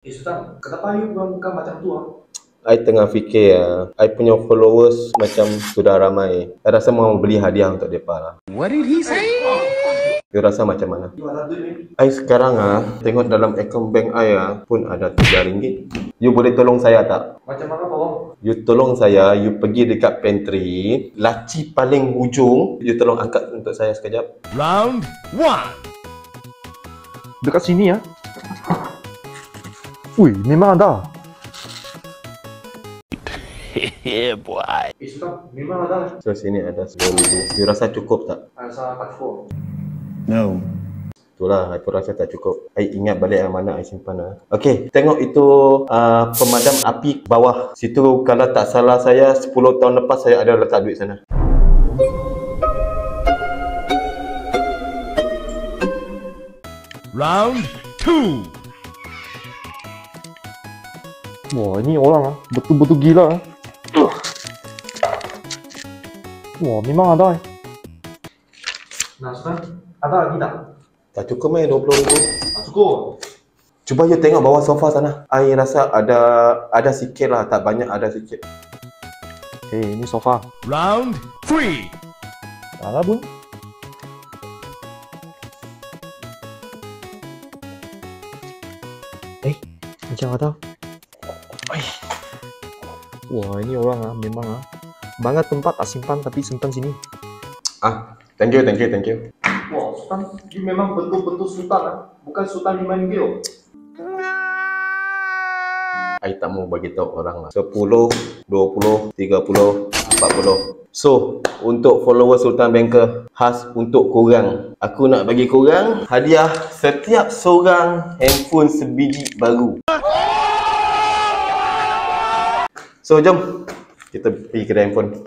Sultan, kenapa you bukan macam tu ah? I tengah fikir I punya followers macam sudah ramai. I rasa mau beli hadiah untuk mereka lah. What did he say? You rasa macam mana? You ada duit ni? I sekarang tengok dalam akaun bank I pun ada RM3. You boleh tolong saya tak? Macam mana bawang? You tolong saya, you pergi dekat pantry, laci paling hujung, you tolong angkat untuk saya sekejap. Round 1. Dekat sini ya. Ui, memang ada. Yeah, boy. Sultan, memang ada. So sini ada RM10,000. You rasa cukup tak? Rasa 44. No. Itulah, I pun rasa tak cukup. I ingat balik mana I simpan Okey, tengok itu pemadam api bawah. Situ kalau tak salah saya 10 tahun lepas saya ada letak duit sana. Round 2. Wah, ini orang betul-betul gila. Wah, memang ada. Nah, Sultan, ada lagi tak? Tak cukup RM20,000. Tak cukup. Cuba you tengok bawah sofa sana. I rasa ada sikit lah, tak banyak, ada sikit. Ini sofa. Round 3. Ada pun. Macam ada. Wah, ini orang memang banget tempat tak simpan tapi simpan sini. Thank you. Wah, Sultan, you memang betul-betul Sultan bukan Sultan Liman Gil. I tak mau bagi tahu orang lah. 10, 20, 30, 40. So, untuk follower Sultan Banker, khas untuk korang, aku nak bagi korang hadiah setiap seorang handphone sebiji baru. So, jom kita pergi kedai handphone.